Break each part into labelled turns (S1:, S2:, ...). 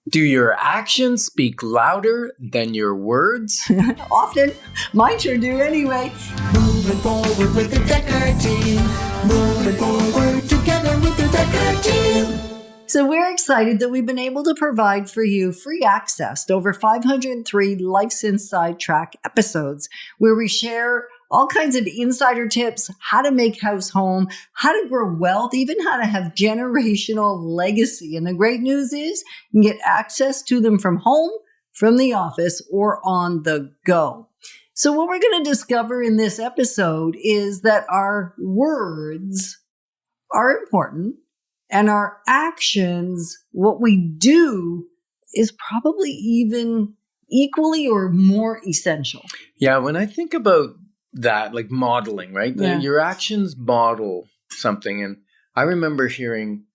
S1: Do your actions speak louder than your words?
S2: Often. Mine sure do anyway.
S3: Moving forward with the Decker team. Moving forward together with the Decker team.
S2: So we're excited that we've been able to provide for you free access to over 503 Life's Inside Track episodes where we share all kinds of insider tips, how to make house home, how to grow wealth, even how to have generational legacy. And the great news is you can get access to them from home, from the office, or on the go. So what we're going to discover in this episode is that our words are important and our actions, what we do, is probably even equally or more essential.
S1: Yeah, when I think about that, like modeling, right?
S2: Yeah.
S1: Your actions model something. And I remember hearing,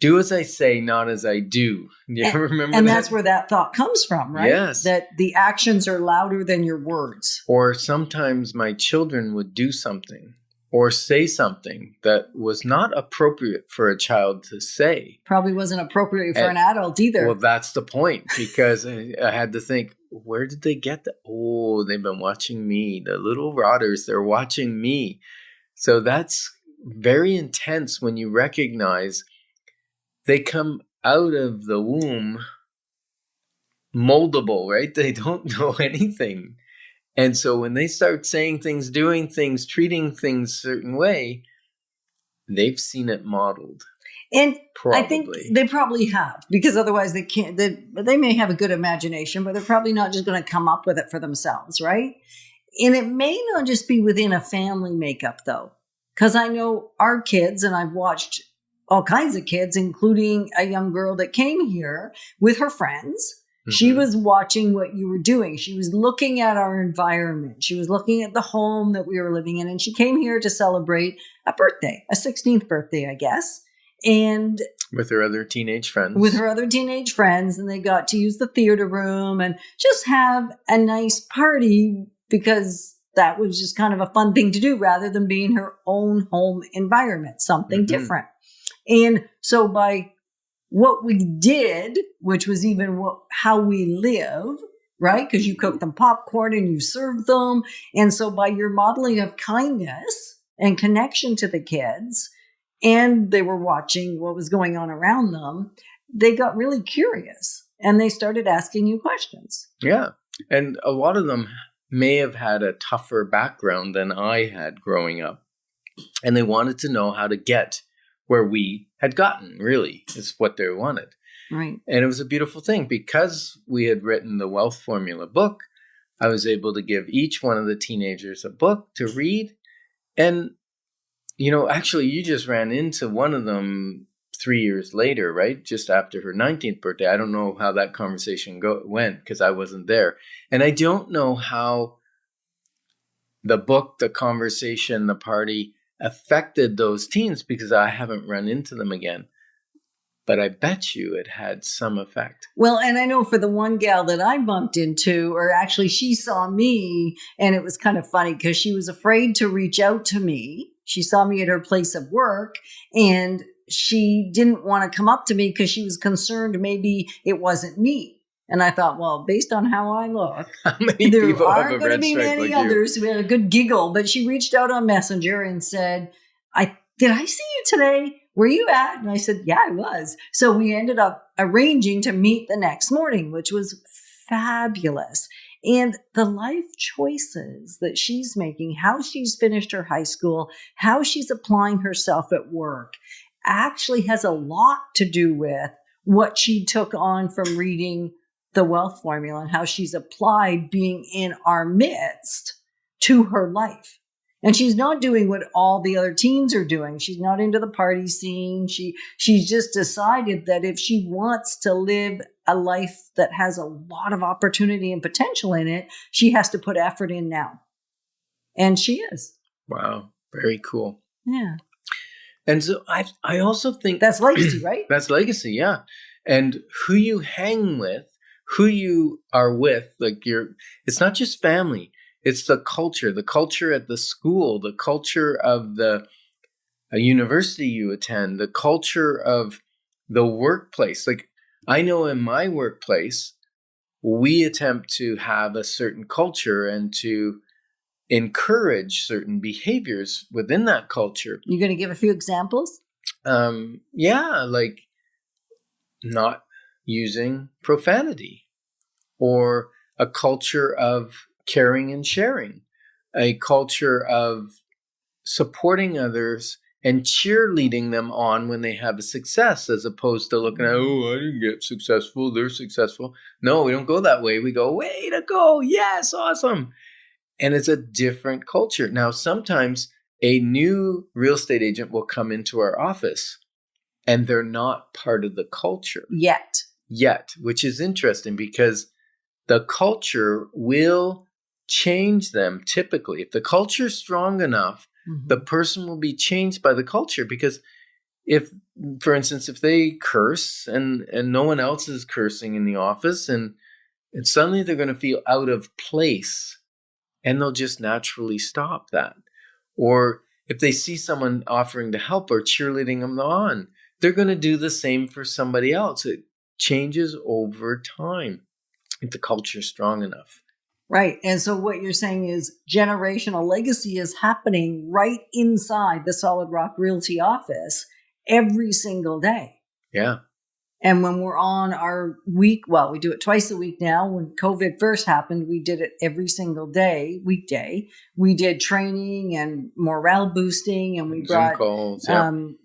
S1: do as I say, not as I do. You remember
S2: and
S1: that?
S2: that's where that thought comes from, right?
S1: Yes.
S2: That the actions are louder than your words.
S1: Or sometimes my children would do something or say something that was not appropriate for a child to say.
S2: Probably wasn't appropriate for an adult either.
S1: Well, that's the point, because I had to think, where did they get that? Oh, they've been watching me. The little rotters, they're watching me. So that's very intense when you recognize they come out of the womb moldable, right? They don't know anything. And so when they start saying things, doing things, treating things a certain way, they've seen it modeled.
S2: And
S1: probably.
S2: I think they probably have, because otherwise they can't. They may have a good imagination, but they're probably not just going to come up with it for themselves, right? And it may not just be within a family makeup, though, because I know our kids, and I've watched all kinds of kids, including a young girl that came here with her friends. She was watching what you were doing. She was looking at our environment. She was looking at the home that we were living in. And she came here to celebrate a birthday, a 16th birthday, I guess. And
S1: with her other teenage friends.
S2: And they got to use the theater room and just have a nice party, because that was just kind of a fun thing to do rather than being her own home environment, something different. And so by what we did, which was even how we live, right? Because you cooked them popcorn and you served them. And so by your modeling of kindness and connection to the kids, and they were watching what was going on around them, they got really curious and they started asking you questions.
S1: Yeah. And a lot of them may have had a tougher background than I had growing up. And they wanted to know how to get where we had gotten, really, is what they wanted.
S2: Right.
S1: And it was a beautiful thing. Because we had written the Wealth Formula book, I was able to give each one of the teenagers a book to read. And, actually, you just ran into one of them 3 years later, right? Just after her 19th birthday. I don't know how that conversation went, because I wasn't there. And I don't know how the book, the conversation, the party affected those teens, because I haven't run into them again. But I bet you it had some effect.
S2: Well, and I know for the one gal that I bumped into, or actually she saw me, and it was kind of funny because she was afraid to reach out to me. She saw me at her place of work, and she didn't want to come up to me because she was concerned maybe it wasn't me. And I thought, well, based on how I look, there aren't going to be many others who had a good giggle. But she reached out on Messenger and said, did I see you today? Were you at? And I said, yeah, I was. So we ended up arranging to meet the next morning, which was fabulous. And the life choices that she's making, how she's finished her high school, how she's applying herself at work, actually has a lot to do with what she took on from reading the Wealth Formula and how she's applied being in our midst to her life. And she's not doing what all the other teens are doing. She's not into the party scene. She's just decided that if she wants to live a life that has a lot of opportunity and potential in it, she has to put effort in now. And she is.
S1: Wow. Very cool.
S2: Yeah.
S1: And so I also think
S2: that's legacy, right?
S1: That's legacy, yeah. And who you hang with, who you are with, it's not just family. It's the culture at the school, the culture of the university you attend, the culture of the workplace. Like, I know in my workplace, we attempt to have a certain culture and to encourage certain behaviors within that culture.
S2: You're going to give a few examples?
S1: Like not using profanity, or a culture of caring and sharing, a culture of supporting others and cheerleading them on when they have a success, as opposed to looking at, oh, I didn't get successful, they're successful. No, we don't go that way. We go, way to go. Yes, awesome. And it's a different culture. Now, sometimes a new real estate agent will come into our office and they're not part of the culture yet, which is interesting because the culture will change them typically. If the culture is strong enough, the person will be changed by the culture, because if, for instance, if they curse and no one else is cursing in the office, and suddenly they're going to feel out of place and they'll just naturally stop that. Or if they see someone offering to help or cheerleading them on, they're going to do the same for somebody else. It changes over time if the culture is strong enough.
S2: Right. And so what you're saying is generational legacy is happening right inside the Solid Rock Realty office every single day.
S1: Yeah.
S2: And when we're on our week, well, we do it twice a week now. When COVID first happened, we did it every single day, weekday. We did training and morale boosting, and we brought
S1: Zoom calls,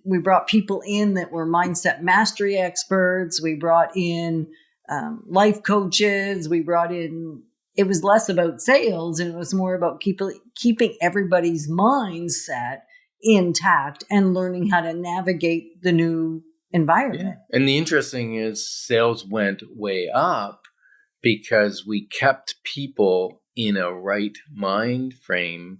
S2: we brought people in that were mindset mastery experts. We brought in life coaches. We brought in. It was less about sales and it was more about keeping everybody's mindset intact and learning how to navigate the new environment.
S1: Yeah. And the interesting is sales went way up because we kept people in a right mind frame,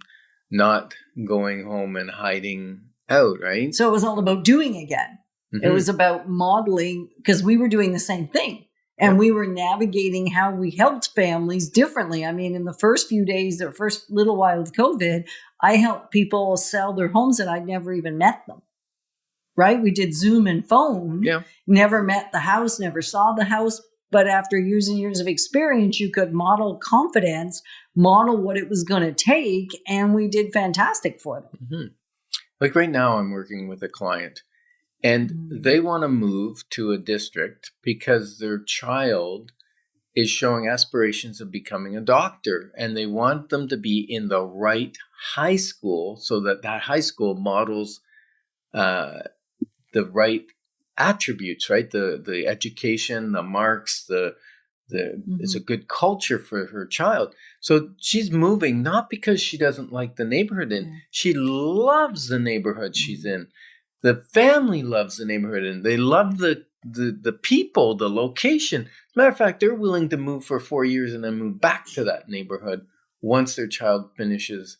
S1: not going home and hiding out, right?
S2: So it was all about doing again. Mm-hmm. It was about modeling, because we were doing the same thing. And we were navigating how we helped families differently. I mean, in the first few days or first little while of COVID, I helped people sell their homes and I'd never even met them. Right? We did Zoom and phone, never met the house, never saw the house. But after years and years of experience, you could model confidence, model what it was going to take. And we did fantastic for them.
S1: Mm-hmm. Like right now, I'm working with a client. And they want to move to a district because their child is showing aspirations of becoming a doctor. And they want them to be in the right high school so that high school models the right attributes, right? The education, the marks, it's a good culture for her child. So she's moving not because she doesn't like the neighborhood she loves the neighborhood she's in. The family loves the neighborhood and they love the people, the location. As a matter of fact, they're willing to move for 4 years and then move back to that neighborhood once their child finishes.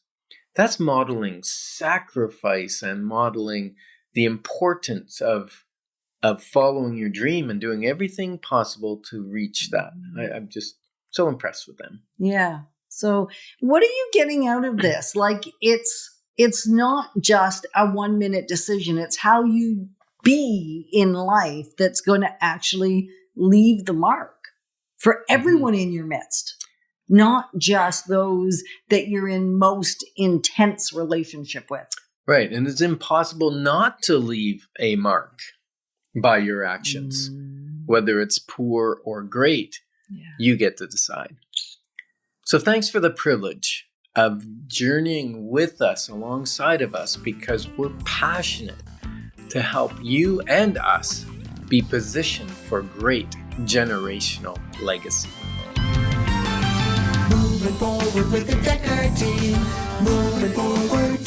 S1: That's modeling sacrifice and modeling the importance of following your dream and doing everything possible to reach that. I'm just so impressed with them.
S2: Yeah. So what are you getting out of this? Like it's not just a 1-minute decision. It's how you be in life that's going to actually leave the mark for everyone in your midst, not just those that you're in most intense relationship with.
S1: Right. And it's impossible not to leave a mark by your actions, whether it's poor or great. You get to decide. So thanks for the privilege of journeying with us, alongside of us, because we're passionate to help you and us be positioned for great generational legacy.
S3: Moving forward with the Decker team. Moving forward